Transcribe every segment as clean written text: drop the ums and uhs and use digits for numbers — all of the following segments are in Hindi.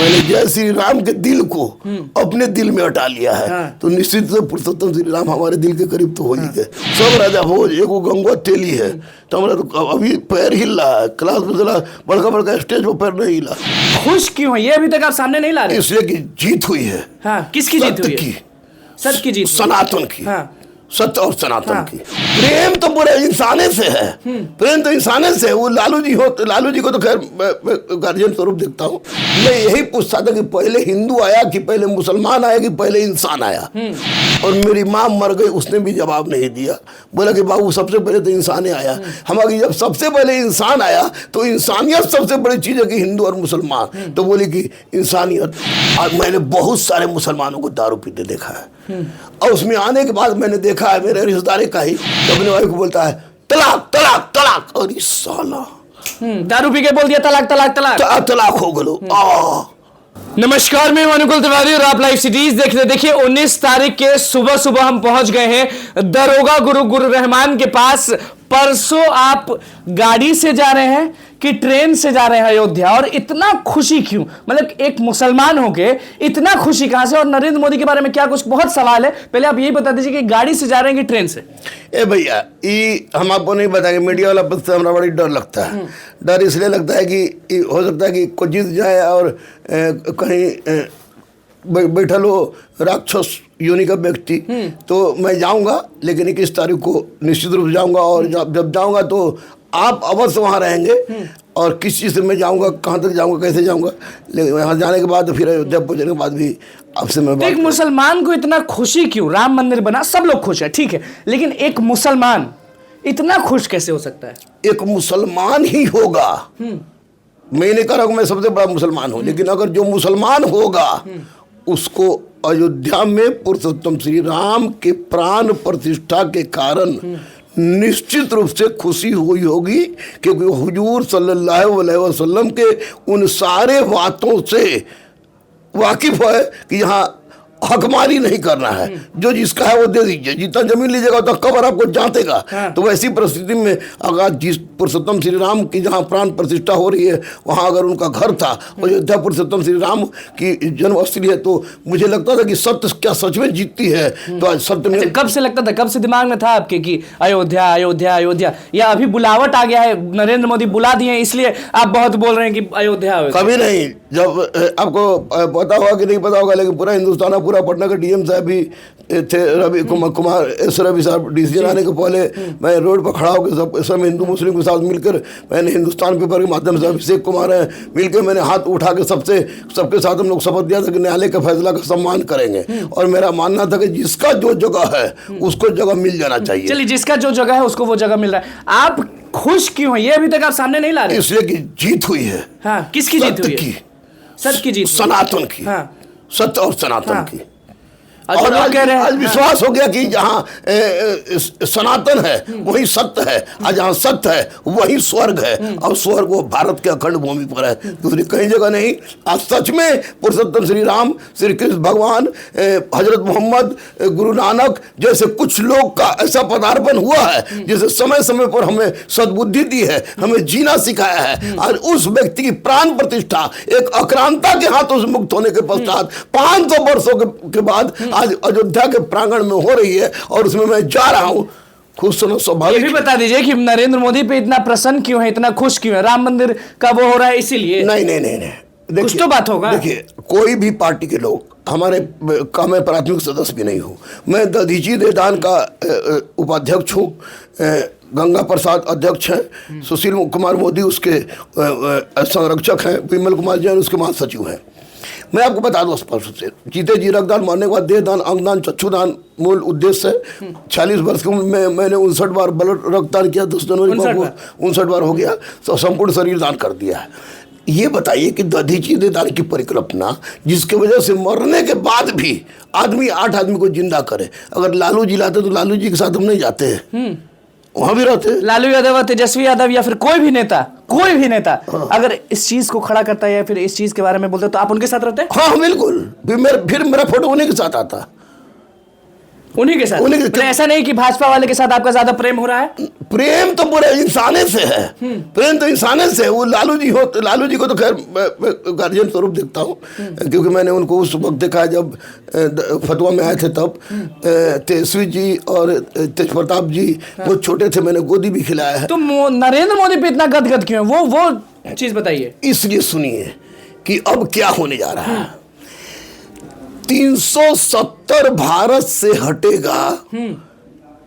मैंने जय श्री राम के दिल को अपने दिल में हटा लिया है। हाँ। तो निश्चित से पुरुषोत्तम श्री राम हमारे दिल के करीब तो हो ही गए। सब राजा भोज एक वो गंगवा तेली है, तो हमारा तो अभी पैर हिल रहा है, क्लास में चला बड़का बड़का स्टेज पर पैर नहीं हिला। खुश क्यों है ये अभी तक आप सामने नहीं ला रहे? इसलिए कि जीत हुई है। हाँ, किसकी जीत सत्य हुई है? की, सत्य की जीत हुई है। सनातन की। हाँ। सत्य और सनातन हाँ। की। प्रेम तो पूरे इंसाने से है, प्रेम तो इंसाने से है। वो लालू जी को तो खैर गार्जियन स्वरूप देखता हूँ। मैं यही पूछता था कि पहले हिंदू आया कि पहले मुसलमान आया कि पहले इंसान आया। और मेरी माँ मर गई, उसने भी जवाब नहीं दिया। बोला कि बाबू सबसे पहले तो इंसान ही आया। हमारी जब सबसे पहले इंसान आया तो इंसानियत सबसे बड़ी चीज है कि हिंदू और मुसलमान। तो बोली कि इंसानियत। और मैंने बहुत सारे मुसलमानों को दारू पीते देखा है, और उसमें आने के बाद मैंने देखा है मेरे रिश्तेदार का ही तो अपने वाइफ को बोलता है तलाक तलाक तलाक। और इस साला दारू पी के बोल दिया तलाक तलाक तलाक। तलाक हो गलो। नमस्कार, मैं अनुकुल तिवारी और आप लाइव सिटीज देख रहे। देखिए 19 तारीख के सुबह सुबह हम पहुंच गए हैं दरोगा गुरु रहमान के पास। परसों आप गाड़ी से जा रहे हैं कि ट्रेन से जा रहे हैं अयोध्या, और इतना खुशी क्यों? मतलब एक मुसलमान होके इतना खुशी कहां से? और नरेंद्र मोदी के बारे में क्या कुछ बहुत सवाल है, पहले आप यही बता दीजिए कि गाड़ी से जा रहे हैं कि ट्रेन से? ए भैया, ये हम आपको नहीं बताएंगे। मीडिया वाला बस से हमारा बड़ी डर लगता है। डर इसलिए लगता है कि हो सकता है कि कोई जीत जाए और कहीं बैठल हो राक्षस योनि का व्यक्ति। तो मैं जाऊंगा, लेकिन 21 तारीख को निश्चित रूप से जाऊंगा। और जब जाऊंगा तो आप अवश्य वहाँ रहेंगे। और किस चीज़ से मैं जाऊंगा, कहाँ तक जाऊंगा, कैसे जाऊंगा, लेकिन वहाँ जाने के बाद फिर अयोध्या पहुँचने के बाद भी आपसे मैं एक मुसलमान को इतना खुशी क्यों? राम मंदिर बना, सब लोग खुश है, ठीक है, लेकिन एक मुसलमान इतना खुश कैसे हो सकता है? एक मुसलमान ही होगा। मैं नहीं कह रहा हूँ मैं सबसे बड़ा मुसलमान हूँ, लेकिन अगर जो मुसलमान होगा उसको अयोध्या में पुरुषोत्तम श्री राम के प्राण प्रतिष्ठा के कारण निश्चित रूप से खुशी हुई होगी, क्योंकि हुजूर सल्लल्लाहु अलैहि वसल्लम के उन सारे बातों से वाकिफ है कि यहाँ हकमारी नहीं करना है। जो जिसका है वो दे दीजिए। जितना जमीन लीजिएगा तो कबर आपको जांतेगा। तो वैसी परिस्थिति में अगर जिस पुरुषोत्तम श्री राम की जहाँ प्राण प्रतिष्ठा हो रही है वहाँ अगर उनका घर था, अयोध्या पुरुषोत्तम श्री राम की जन्मस्थली है, तो मुझे लगता था कि सत्य क्या सच में जीतती है। तो आज सत्य में कब से लगता था, कब से दिमाग में था आपके कि अयोध्या अयोध्या अयोध्या, या अभी बुलावट आ गया है, नरेंद्र मोदी बुला दिए इसलिए आप बहुत बोल रहे हैं कि अयोध्या? कभी नहीं। जब आपको पता होगा कि नहीं पता होगा, लेकिन पूरा हिंदुस्तान, पूरा पटना का डीएम साहब भी थे, रवि कुमार रवि साहब डिसीजन आने के पहले मैं रोड पर खड़ा होकर सब हिंदू मुस्लिम के साथ मिलकर मैंने हिंदुस्तान पेपर के माध्यम से अभिषेक कुमार है मिलकर मैंने हाथ उठा के सबके साथ हम लोग शपथ दिया था कि न्यायालय का फैसला का सम्मान करेंगे। और मेरा मानना था कि जिसका जो जगह है उसको जगह मिल जाना चाहिए। चलिए, जिसका जो जगह है उसको वो जगह मिल रहा है। आप खुश क्यों हैं? ये अभी तक आप सामने नहीं ला रहे? इसलिए कि जीत हुई है। हाँ, किसकी जीत हुई है? सत्य की जीत, सनातन की। हाँ। सत्य और सनातन की। और आज विश्वास हो गया कि जहाँ सनातन है वही सत्य है, और जहाँ सत्य है वही स्वर्ग है। और स्वर्ग वो भारत के अखंड भूमि पर है, दूसरी कहीं जगह नहीं। आज सच में पुरुषोत्तम श्री राम, श्री कृष्ण भगवान, हजरत मोहम्मद, गुरु नानक जैसे कुछ लोग का ऐसा पदार्पण हुआ है जिसे समय समय पर हमें सद्बुद्धि दी है, हमें जीना सिखाया है। और उस व्यक्ति की प्राण प्रतिष्ठा एक आक्रांता के हाथों से मुक्त होने के पश्चात 500 वर्षों के बाद आज अयोध्या के प्रांगण में हो रही है, और उसमें मैं जा रहा हूं। खुश होना स्वाभाविक। ये भी बता दीजिए कि नरेंद्र मोदी पे इतना प्रसन्न क्यों है, इतना खुश क्यों है? राम मंदिर का वो हो रहा है इसीलिए? नहीं, कुछ तो बात होगा। देखिए, कोई भी पार्टी के लोग हमारे का मैं प्राथमिक सदस्य भी नहीं हूँ। मैं दधीची देदान का उपाध्यक्ष हूँ, गंगा प्रसाद अध्यक्ष हैं, सुशील कुमार मोदी उसके संरक्षक हैं, विमल कुमार जैन उसके महासचिव हैं। मैं आपको बता दूं स्पष्ट रूप से, जीते जी रक्तदान, मरने के बाद देहदान, अंगदान, चक्षुदान मूल उद्देश्य है। 40 वर्ष की उम्र में मैंने 59 बार ब्लड रक्तदान किया। 10 जनवरी को 59 बार हो गया, तो संपूर्ण शरीर दान कर दिया है। ये बताइए कि दधीची देदान की परिकल्पना जिसके वजह से मरने के बाद भी आदमी 8 आदमी को जिंदा करे, अगर लालू जी लाते तो लालू जी के साथ हम नहीं जाते हैं, वहां भी रहते। लालू यादव, तेजस्वी यादव, या फिर कोई भी नेता अगर इस चीज को खड़ा करता है या फिर इस चीज के बारे में बोलते तो आप उनके साथ रहते? हाँ बिल्कुल। फिर मेरा फोटो उन्हीं के साथ आता। उन्हीं के साथ। उन्हीं के- मतलब ऐसा नहीं कि भाजपा वाले के साथ आपका ज्यादा प्रेम हो रहा है? प्रेम तो पूरे इंसाने से है, प्रेम तो इंसाने से है। वो लालू जी को तो खैर मैं गार्जियन स्वरूप देखता हूँ, क्योंकि मैंने उनको उस वक्त देखा जब फतवा में आए थे तब। तेजस्वी जी और तेज प्रताप जी वो छोटे थे, मैंने गोदी भी खिलाया है। तो नरेंद्र मोदी पे इतना गदगद क्यों है? वो चीज बताइए। इसलिए सुनिए कि अब क्या होने जा रहा है। 370 भारत से हटेगा,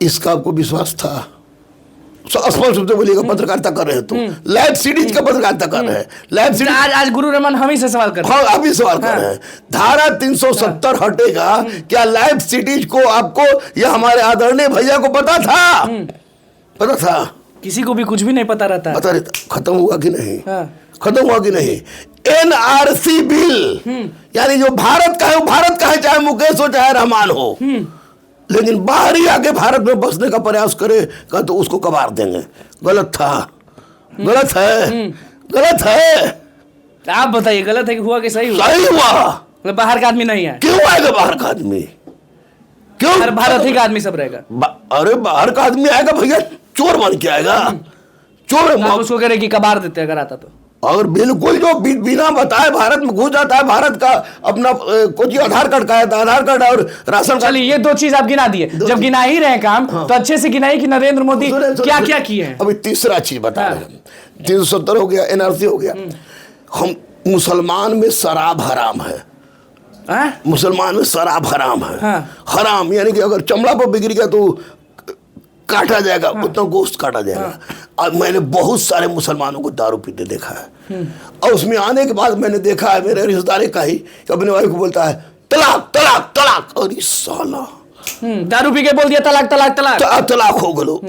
इसका आपको विश्वास था? स्पष्ट रूप से बोलिएगा, पत्रकारिता कर रहे हैं तो लाइव सीरीज का पत्रकारिता कर रहे हैं, लाइव सीरीज। आज गुरु रहमान हम ही से सवाल कर रहे हैं। हाँ, अभी सवाल कर रहे हैं। धारा 370 हटेगा, क्या लाइव सीरीज को आपको या हमारे आदरणीय भैया को पता था? पता था? किसी को भी कुछ भी नहीं पता रहता है। पता रहता। खत्म हुआ कि नहीं? हाँ। खत्म हुआ कि नहीं? एनआरसी बिल यानी जो भारत का है वो भारत का है, चाहे मुकेश हो चाहे रहमान हो, लेकिन बाहरी आके भारत में बसने का प्रयास करेगा तो उसको कबार देंगे। गलत था, गलत है, गलत है। आप बताइए, गलत है कि हुआ कि सही हुआ? सही हुआ। मतलब बाहर का आदमी नहीं है? क्यों आएगा बाहर का आदमी? क्यों? भारत ही का आदमी सब रहेगा। अरे बाहर का आदमी आएगा भैया, चोर बन के आएगा। चोर आप उसको कह रहे कि कबार देते अगर आता तो? और बिल्कुल जो बिना बताए भारत में घुस जाता है, भारत का अपना कुछ आधार कार्ड का है, आधार कार्ड और राशन कार्ड। चलिए, ये दो चीज आप गिना दिए। जब गिना ही रहे काम, तो अच्छे से गिनाइए कि नरेंद्र मोदी क्या क्या किए हैं। अभी तीसरा चीज बता रहे हैं। 370 हो गया, एनआरसी हो गया। हम मुसलमान में शराब हराम है। मुसलमान में शराब हराम है। हराम यानी कि अगर चमड़ा पर बिगड़ गया तो काटा जाएगा, उतना गोश्त काटा जाएगा। और मैंने बहुत सारे मुसलमानों को दारू पीते देखा है, और उसमें आने के बाद मैंने देखा है मेरे रिश्तेदार का ही कि अपने वाइफ को बोलता है तलाक तलाक तलाक, और इस साला दारू पी के बोल दिया तलाक तलाक तलाक, तलाक हो गलो।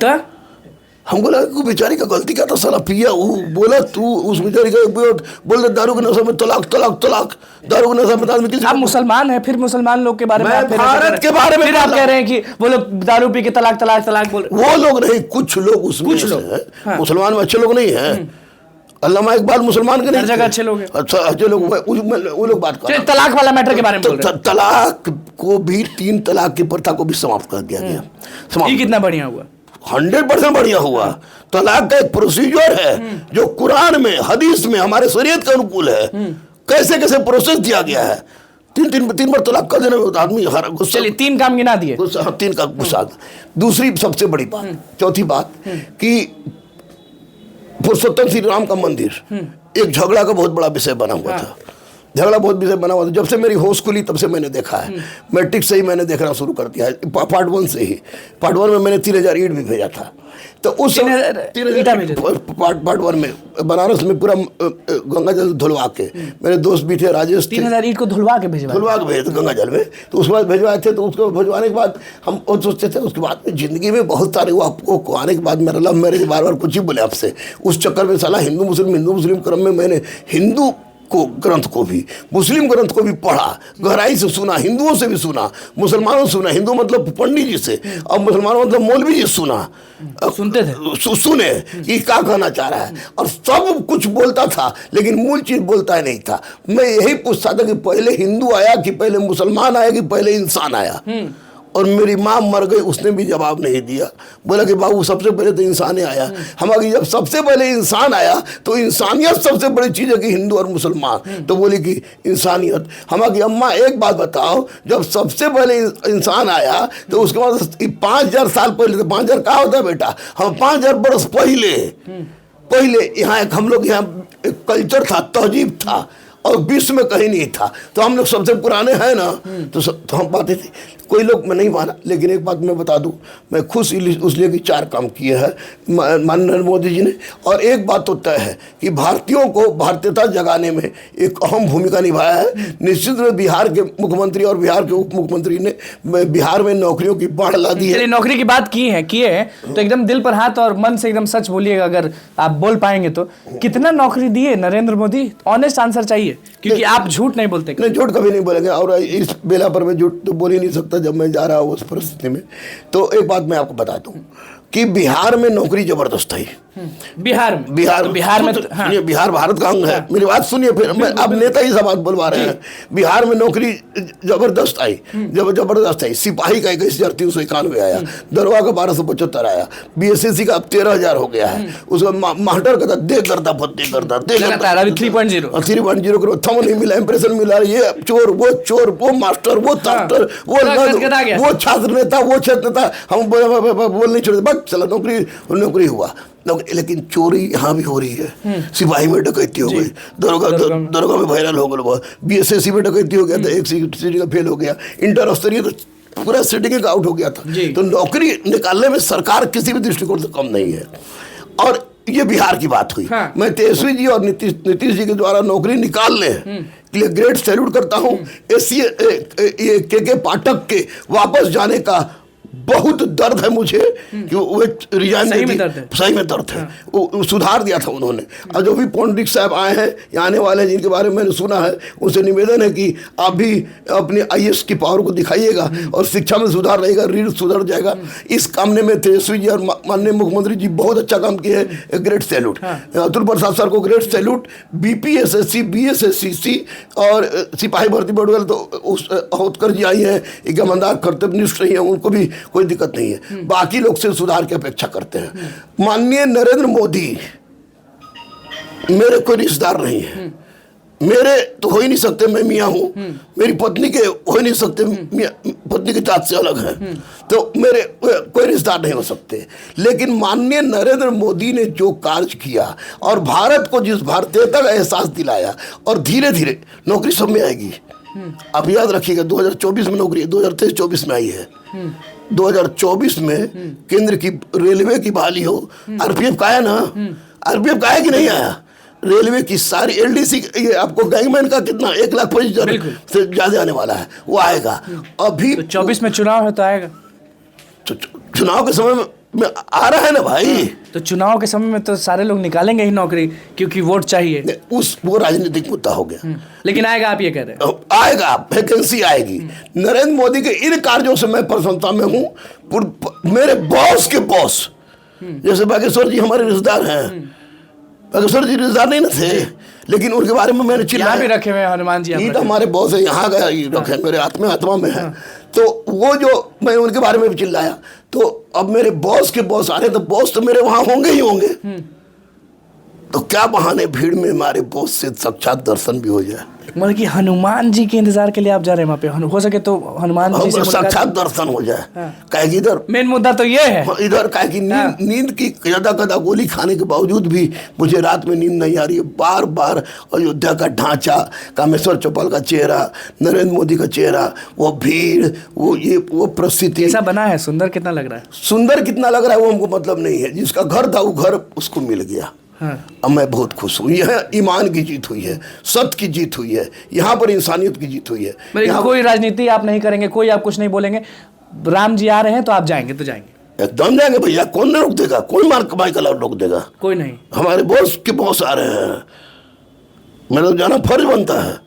तो हम बोला कि बेचारी का गलती क्या था, साला पिया वो बोला तू उस बेचारी का बोल दे दारू के नशे में तलाक तलाक तलाक, दारू के नशे में आदमी किसी। आप मुसलमान हैं, फिर मुसलमान लोग के बारे में मैं आप फिर भारत के बारे में फिर आप कह रहे हैं कि वो लोग दारू पी के तलाक तलाक तलाक बोल। वो लोग नहीं, कुछ लोग उसमें कुछ से लोग, हैं। हाँ। मुसलमान में अच्छे लोग नहीं हैं। अल्लामा इकबाल मुसलमान के नहीं हर जगह थे। अच्छे लोग हैं। अच्छा, अच्छे लोग वो लोग बात कर चलिए, तलाक वाला मैटर के बारे में बोल रहे हैं। तलाक को भी 3 तलाक की प्रथा को भी समाप्त कर दिया गया। ये समाप्त कितना बढ़िया हुआ। 100% बढ़िया हुआ। तलाक का एक प्रोसीजर है जो कुरान में हदीस में हमारे शरीयत के अनुकूल है। कैसे कैसे प्रोसेस दिया गया है। तीन बार तलाक कर देने में आदमी हर गुस्सा। चलिए, 3 काम गिना दिए। 3 का गुस्सा। दूसरी सबसे बड़ी बात, चौथी बात कि पुरुषोत्तम श्री राम का मंदिर एक झगड़ा का बहुत बड़ा विषय बना हुआ था। झगड़ा बहुत विषय बना हुआ था। जब से मेरी होश खुली तब से मैंने देखा है। मैट्रिक से ही मैंने देखना शुरू कर दिया है, पार्ट 1 से ही। पार्ट 1 में मैंने 3000 ईंट भी भेजा था। तो उस 3000 पार्ट 1 में बनारस में पूरा गंगा जल धुलवा के, मेरे दोस्त भी थे राजेश, 3000 ईंट को धुलवा के भेजे थे गंगा जल में। तो उसके बाद भिजवाए थे। तो उसको भिजवाने के बाद हम और सोचते थे उसके बाद में जिंदगी में बहुत सारे वो आपको आने के बाद मेरा लव मैरिज बार बार कुछ ही बोले आपसे। उस चक्कर में साला हिंदू मुस्लिम क्रम में मैंने हिंदू को ग्रंथ को भी मुस्लिम ग्रंथ को भी पढ़ा, गहराई से सुना, हिंदुओं से भी सुना, मुसलमानों से सुना। हिंदू मतलब पंडित जी से और मुसलमानों मतलब मौलवी जी सुना, सुनते थे, सुने कि क्या कहना चाह रहा है। और सब कुछ बोलता था लेकिन मूल चीज बोलता ही नहीं था। मैं यही पूछता था कि पहले हिंदू आया कि पहले मुसलमान आया कि पहले इंसान आया। और मेरी माँ मर गई, उसने भी जवाब नहीं दिया। बोला कि बाबू सबसे पहले तो इंसान ही आया। हमारी जब सबसे पहले इंसान आया तो इंसानियत सबसे बड़ी चीज़ है कि हिंदू और मुसलमान। तो बोली कि इंसानियत। हमारी अम्मा एक बात बताओ, जब सबसे पहले इंसान आया तो उसके बाद 5000 साल पहले, तो 5000 क्या होता है बेटा, हम 5000 बरस पहले यहाँ एक हम लोग यहाँ एक कल्चर था, तहजीब था और विश्व में कहीं नहीं था। तो हम लोग सबसे पुराने हैं ना, तो हम पाते थे। कोई लोग मैं नहीं माना, लेकिन एक बात मैं बता दूं, मैं खुश इसलिए कि 4 काम किए हैं माननीय नरेंद्र मोदी जी ने। और एक बात तो तय है कि भारतीयों को भारतीयता जगाने में एक अहम भूमिका निभाया है। निश्चित रूप बिहार के मुख्यमंत्री और बिहार के उप मुख्यमंत्री ने बिहार में नौकरियों की बाढ़ ला दी है। नौकरी की बात किए हैं तो एकदम दिल पर हाथ और मन से एकदम सच बोलिएगा, अगर आप बोल पाएंगे तो। कितना नौकरी दिए नरेंद्र मोदी? ऑनेस्ट आंसर चाहिए, क्योंकि आप झूठ नहीं बोलते। नहीं, झूठ कभी नहीं बोलेंगे। और इस बेला पर मैं झूठ तो बोल ही नहीं सकता जब मैं जा रहा हूँ उस परिस्थिति में। तो एक बात मैं आपको बता दूं कि बिहार में नौकरी जबरदस्त है। बिहार में हाँ। ये बिहार भारत का अंग है। मेरी बात सुनिए, फिर मैं अब नेता ही सब बात बोलवा रहे हैं। बिहार में नौकरी जबरदस्त आई, जबरदस्त आई। सिपाही का 21,391 आया, दरोगा का 1275 आया, बीएसएससी का अब 13,000 हो गया है। उसका मास्टर का दे करता फत्ते करता 3.0 करो, थम नहीं मिला, इंप्रेशन मिला, ये चोर, वो मास्टर, वो छात्र, वो छात्र नेता, वो क्षेत्र नेता, हम बोल नहीं छोड़ते, बस चला नौकरी हुआ। लेकिन चोरी यहाँ भी हो रही है। सिपाही में डकैती हो गई, दरोगा में वायरल हो गया, बीएसएससी में डकैती हो गया था, एक सीटी का फेल हो गया, इंटर स्तरीय तो पूरा सीटिंग का आउट हो गया था। तो नौकरी निकालने में सरकार किसी भी दृष्टिकोण से कम नहीं है। और ये बिहार की बात हुई। हाँ। मैं तेजस्वी जी और नीतीश जी के द्वारा नौकरी निकालने के लिए ग्रेट सैल्यूट करता हूँ। के पाठक के वापस जाने का बहुत दर्द है मुझे कि वो रिजाइन सही में दर्द है। वो सुधार दिया था उन्होंने। और जो भी पॉलिटिक्स साहब आए हैं या आने वाले हैं, जिनके बारे में मैंने सुना है, उनसे निवेदन है कि आप भी अपने आईएएस की पावर को दिखाइएगा और शिक्षा में सुधार रहेगा, रीढ़ सुधर जाएगा। इस काम में तेजस्वी जी और माननीय मुख्यमंत्री जी बहुत अच्छा काम किए हैं। Great salute. Atul Prasad sir को ग्रेट सैल्यूट। बीपीएसएससी, बीएसएससी और सिपाही भर्ती बोर्ड तो होतकर जी आई हैं, एक ईमानदार कर्तव्यनिष्ठ रही है, उनको भी कोई दिक्कत नहीं है। बाकी लोग से सुधार की अपेक्षा करते हैं। माननीय नरेंद्र मोदी मेरे कोई रिश्तेदार नहीं है, मेरे तो हो ही नहीं सकते, मैं मियाँ हूँ, मेरी पत्नी के हो ही नहीं सकते, पत्नी की जात से अलग है, तो मेरे कोई रिश्तेदार नहीं हो सकते। लेकिन माननीय नरेंद्र मोदी ने जो कार्य किया और भारत को जिस भारतीयता का एहसास दिलाया, और धीरे धीरे नौकरी सब में आएगी। आप याद रखिएगा 2024 में नौकरी 2023-24 में आई है। 2024 में केंद्र की रेलवे की बहाली हो। आरपीएफ का आया ना, आरपीएफ का आया कि नहीं आया? रेलवे की सारी एलडीसी, ये आपको गैंगमैन का कितना 1,25,000 से ज्यादा आने वाला है, वो आएगा। अभी तो 24 में चुनाव है तो आएगा। चुनाव के समय में आ रहा है ना भाई। तो चुनाव के समय में तो सारे लोग निकालेंगे ही नौकरी, क्योंकि वोट चाहिए। वो राजनीतिक मुद्दा हो गया। लेकिन आएगा, आप ये कह रहे हैं? आएगा, वैकेंसी आएगी। नरेंद्र मोदी के इन कार्यों से मैं प्रसन्नता में हूँ। मेरे बॉस के बॉस, जैसे बागेश्वर जी हमारे रिश्तेदार हैं, बागेश्वर जी रिश्तेदार नहीं ना थे, लेकिन उनके बारे में मैंने चिल्लाया भी रखे हुए हनुमान जी, तो हमारे बॉस है, यहाँ गया रखे, मेरे आत्मा में है। तो वो जो मैंने उनके बारे में भी चिल्लाया, तो अब मेरे बॉस के बॉस आ रहे, तो बॉस तो मेरे वहां होंगे ही होंगे। तो क्या बहाने भीड़ में हमारे बॉस से साक्षात दर्शन भी हो जाए। मतलब कि हनुमान जी के इंतजार के लिए आप जा रहे हैं वहाँ पे, हो सके तो हनुमान जी से साक्षात दर्शन हो जाए। कहे कि इधर मेन मुद्दा तो ये है, इधर कहे कि नींद की कदा गोली खाने के बावजूद भी मुझे रात में नींद नहीं आ रही है। बार बार अयोध्या का ढांचा, कामेश्वर चौपाल का चेहरा, नरेंद्र मोदी का चेहरा, वो भीड़, वो परिस्थिति ऐसा बना है। सुंदर कितना लग रहा है? सुंदर कितना लग रहा है वो हमको मतलब नहीं है। जिसका घर था वो घर उसको मिल गया। अब मैं बहुत खुश हूँ। यह ईमान की जीत हुई है, सत्य की जीत हुई है, यहाँ पर इंसानियत की जीत हुई है। कोई राजनीति आप नहीं करेंगे, कोई आप कुछ नहीं बोलेंगे, राम जी आ रहे हैं तो आप जाएंगे तो जाएंगे, एकदम जाएंगे भैया। कौन नहीं रोक देगा? कोई मार कमाई का रोक देगा? कोई नहीं। हमारे बॉस के बॉस आ रहे हैं, मेरा तो जाना फर्ज बनता है।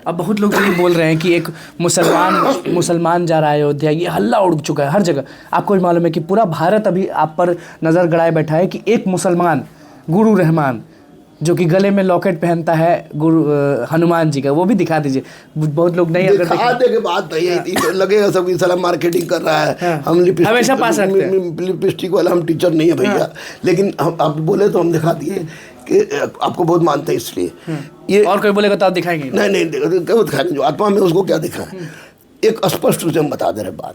अब बहुत लोग ये बोल रहे हैं कि एक मुसलमान जा रहा है अयोध्या, ये हल्ला उड़ चुका है हर जगह। आपको भी मालूम है कि पूरा भारत अभी आप पर नजर गड़ाए बैठा है कि एक मुसलमान गुरु रहमान, जो कि गले में लॉकेट पहनता है गुरु हनुमान जी का, वो भी दिखा दीजिए। बहुत लोग नहीं दिखा दे के बात नहीं लगेगा सब साला मार्केटिंग कर रहा है। हम हमेशा पास रखते हैं। लिपस्टिक वाला हम टीचर नहीं है भैया। लेकिन हम आप बोले तो हम दिखा दिए कि आपको बहुत मानते हैं, इसलिए ये। और कोई बोलेगा तो आप दिखाएंगे? नहीं, क्या दिखाएंगे? जो आत्मा में उसको क्या दिखाएं? एक स्पष्ट रूप से हम बता दे रहे बात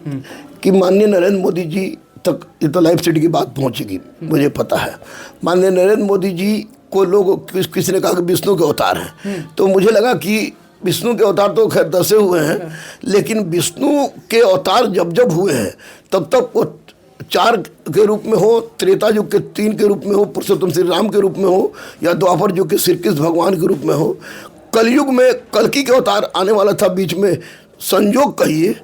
कि माननीय नरेंद्र मोदी जी तक ये तो लाइव सिटी की बात पहुंचेगी, मुझे पता है। माननीय नरेंद्र मोदी जी को लोग किसी ने कहा कि विष्णु के अवतार हैं, तो मुझे लगा कि विष्णु के अवतार तो खैर 10 हुए हैं, लेकिन विष्णु के अवतार जब जब हुए हैं तब तक वो 4 के रूप में हो, त्रेता युग के 3 के रूप में हो, पुरुषोत्तम श्री राम के रूप में हो, या द्वापर युग के श्री कृष्ण भगवान के रूप में हो। कलयुग में कल्कि के अवतार आने वाला था बीच में। संयोग कहिए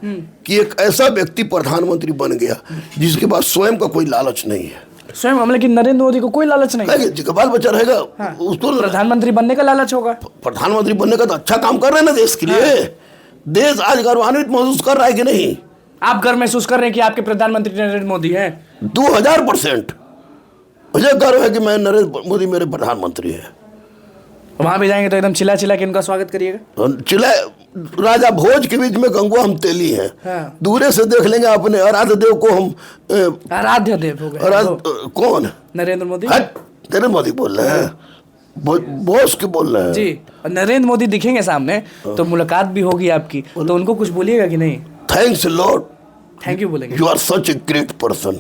कि एक ऐसा व्यक्ति प्रधानमंत्री बन गया जिसके पास स्वयं का कोई लालच नहीं है। स्वयं, लेकिन नरेंद्र मोदी को कोई लालच नहीं है। जिसका बाल बच्चा रहेगा उसको प्रधानमंत्री बनने का लालच होगा। प्रधानमंत्री बनने का तो अच्छा काम कर रहे हैं ना देश के लिए। देश आज गौरवान्वित महसूस कर रहा है कि नहीं? आप गर्व महसूस कर रहे हैं कि आपके प्रधानमंत्री नरेंद्र मोदी हैं? 2000% मुझे गर्व है कि मैं नरेंद्र मोदी मेरे प्रधानमंत्री है। वहां भी जाएंगे तो एकदम चिल्ला चिल्ला के उनका स्वागत करिएगा। चिल्ला राजा भोज के बीच में गंगवा हम तेली हैं। हाँ। दूरे से देख लेंगे अपने आराध्य देव को हम आराध्य देव हो गए। कौन? नरेंद्र मोदी। नरेंद्र मोदी बोल रहे हैं, बॉस के बोल रहे हैं जी। और नरेंद्र मोदी दिखेंगे सामने तो मुलाकात भी होगी आपकी, तो उनको कुछ बोलिएगा कि नहीं? थैंक्स लॉर्ड, थैंक यू बोलेंगे। You are such a great person.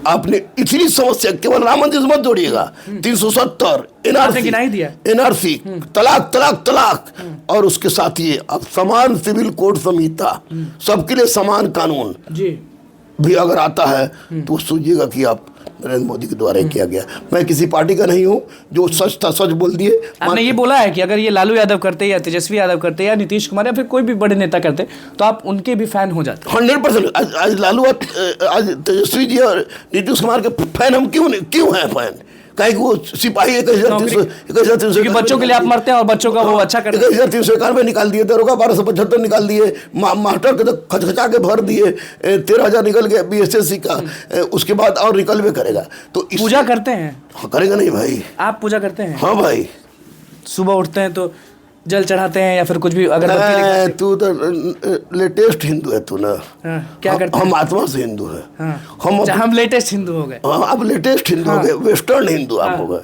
आपने इतनी समस्या केवल राम मंदिर से मत जोड़िएगा, 370 एनआरसी तलाक तलाक तलाक और उसके साथ ये अब समान सिविल कोड संहिता, सबके लिए समान कानून जी भी अगर आता है तो सोचिएगा कि आप नरेंद्र मोदी के द्वारा किया गया। मैं किसी पार्टी का नहीं हूँ, जो सच था सच बोल दिए। आपने ये बोला है कि अगर ये लालू यादव करते या तेजस्वी यादव करते या नीतीश कुमार या फिर कोई भी बड़े नेता करते तो आप उनके भी फैन हो जाते? 100%। आज लालू आज तेजस्वी जी और नीतीश कुमार के फैन हम क्यों हैं फैन? कहीं वो सिपाही 1391 बच्चों के लिए आप मरते हैं और बच्चों का वो अच्छा करते हैं। 1391 निकाल दिए, दरोगा 1275 निकाल दिए, मास्टर के तो खचखचा के भर दिए, 13,000 निकल गया बीएसएससी का, उसके बाद और निकल भी करेगा। तो पूजा करते हैं? हाँ, करेगा नहीं भाई? आप पूजा करते हैं? हाँ भाई। सुबह उठते हैं तो जल चढ़ाते हैं या फिर कुछ भी? अगर तू तो लेटेस्ट हिंदू है तू ना। हाँ, क्या करते हैं? हम आत्मा से हिंदू है। हाँ, हम लेटेस्ट हिंदू हो गए। हाँ, अब लेटेस्ट हिंदू हो गए, वेस्टर्न हिंदू आप हो गए।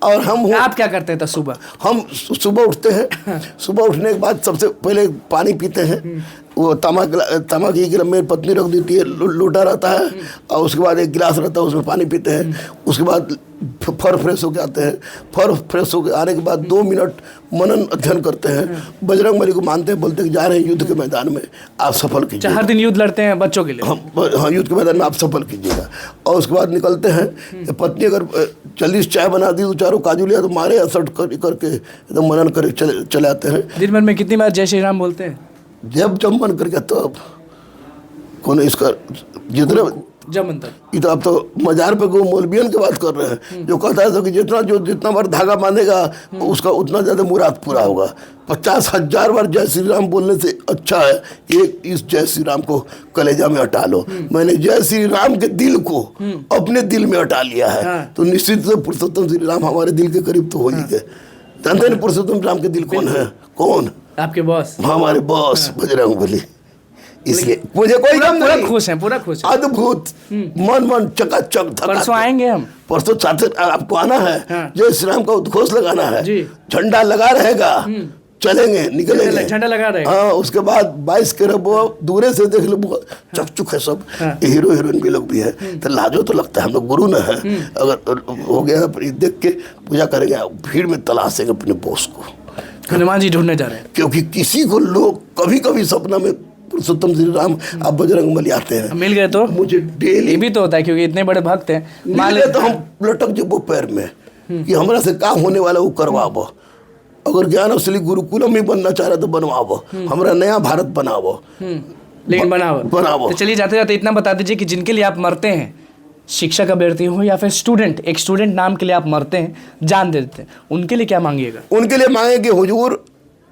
और आप क्या करते हैं? तो सुबह हम सुबह उठते हैं, सुबह उठने के बाद सबसे पहले पानी पीते हैं। वो तामा की गिलास मेरी पत्नी रख देती है, लोटा रहता है, और उसके बाद एक गिलास रहता है, उसमें पानी पीते हैं। उसके बाद फर फ्रेश होके आते हैं। फर फ्रेश होके आने के बाद 2 मिनट मनन अध्ययन करते हैं, बजरंगबली को मानते हैं, बोलते हैं कि जा रहे हैं युद्ध के मैदान में, आप सफल कीजिए। हर दिन युद्ध लड़ते हैं बच्चों के लिए? हाँ, युद्ध के मैदान में आप सफल कीजिएगा। और उसके बाद निकलते हैं। पत्नी अगर जल्दी से चाय बना दी तो चारों काजू लिया तो मारे असट करके एकदम मनन करके चले आते हैं। दिन भर में कितनी बार जय श्री राम बोलते हैं? जब मन करके तब। कौन इसका जितने जब मन तक। ये तो आप तो मजार पे को मौलवियन की बात कर रहे हैं, जो कहता है तो कि जितना बार धागा बांधेगा उसका उतना ज़्यादा मुराद पूरा होगा। 50,000 बार जय श्री राम बोलने से अच्छा है एक इस जय श्री राम को कलेजा में हटा लो। मैंने जय श्री राम के दिल को अपने दिल में हटा लिया है, तो निश्चित से पुरुषोत्तम श्री राम हमारे दिल के करीब तो हो ही गए। जानते हैं पुरुषोत्तम राम के दिल कौन है? कौन? आपके बॉस। हमारे बॉस बजरंगबली। इसलिए मुझे कोई पूरा खुश है, पूरा खुश है। अद्भुत मन चकाचक। परसों आएंगे हम। परसों साथ आपको आना है। हाँ। जय श्री राम का उद्घोष लगाना है, झंडा लगा रहेगा, चलेंगे निकलेंगे, झंडा लगा रहेगा। हाँ, उसके बाद 22 के रब दूरे से देख लो चकचुक है सब। हीरो हीरोइन भी लोग भी है, तो लाजो तो लगता है हम लोग गुरु न है। अगर हो गया देख के पूजा करेंगे, भीड़ में तलाशेंगे अपने बॉस को। हनुमान जी ढूंढने जा रहे हैं, क्योंकि किसी को लोग कभी कभी सपना में पुरुषोत्तम श्री राम आप बजरंगबली आते हैं। मिल गए तो मुझे डेली भी तो होता है, क्योंकि इतने बड़े भक्त हैं। मान ले तो हम लटक जेबो पैर में कि हमरा से का होने वाला वो करवाबो। अगर ज्ञान असली गुरुकुलम ही बनना चाह रहा तो बनवाबो, हमरा नया भारत बनाबो, लेकिन बनाबो। तो चलिए जाते जाते इतना बता दीजिए कि जिनके लिए आप मरते हैं, शिक्षक अभ्यर्थी हो या फिर स्टूडेंट, एक स्टूडेंट नाम के लिए आप मरते हैं, जान दे देते हैं, उनके लिए क्या मांगिएगा? उनके लिए मांगे कि हुजूर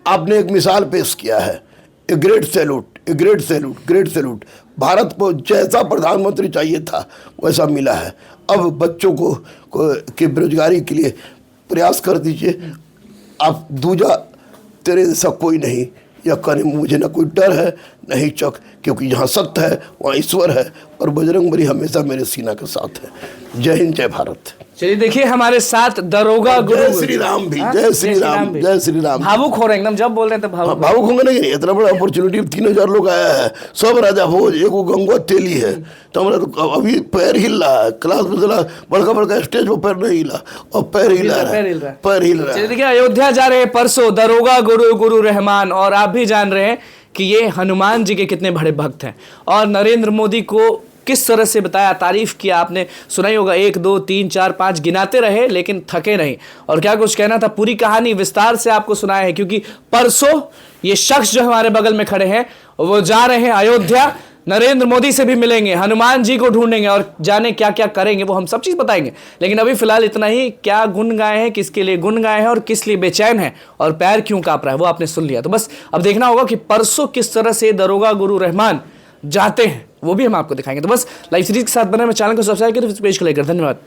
आपने एक मिसाल पेश किया है, a great salute, a great salute, great salute. Bharat को जैसा प्रधानमंत्री चाहिए था वैसा मिला है। अब बच्चों को की बेरोजगारी के लिए प्रयास कर दीजिए। आप दूजा तेरे जैसा कोई नहीं, या कहने मुझे ना कोई डर है नहीं चक, क्योंकि जहाँ सत्य है वहाँ ईश्वर है, और बजरंगबली हमेशा मेरे सीना के साथ है। जय हिंद, जय भारत। चलिए देखिए हमारे साथ दरोगा गुरु जय श्री राम भी, जय श्री राम, जय श्री राम। भावुक हो रहे एकदम, जब बोल रहे हैं तो भावुक होंगे नहीं। इतना बड़ा अपॉर्चुनिटी, 3,000 लोग आया है, सब राजा भोज, एक वो गंगवा तेली है, तो हमारा तो अभी पैर हिल रहा है। क्लास में चला बड़का स्टेज पर पैर नहीं हिला, और पैर हिल रहा है, पैर हिल रहा है। देखिए अयोध्या जा रहे हैं परसों दरोगा गुरु रहमान, और आप भी जान रहे हैं कि ये हनुमान जी के कितने बड़े भक्त हैं, और नरेंद्र मोदी को किस तरह से बताया, तारीफ किया। आपने सुना ही होगा, 1 2 3 4 5 गिनाते रहे लेकिन थके नहीं, और क्या कुछ कहना था, पूरी कहानी विस्तार से आपको सुनाया है। क्योंकि परसों ये शख्स जो हमारे बगल में खड़े हैं वो जा रहे हैं अयोध्या नरेंद्र मोदी से भी मिलेंगे, हनुमान जी को ढूंढेंगे और जाने क्या क्या करेंगे, वो हम सब चीज बताएंगे। लेकिन अभी फिलहाल इतना ही। क्या गुन गाए हैं, किसके लिए गुन गाए हैं और किस लिए बेचैन है और पैर क्यों कांप रहा है, वो आपने सुन लिया। तो बस अब देखना होगा कि परसों किस तरह से दरोगा गुरु रहमान जाते हैं, वो भी हम आपको दिखाएंगे। तो बस लाइव सीरीज के साथ बने, मैं चैनल को सब्सक्राइब करें, पेज को लाइक करें। धन्यवाद।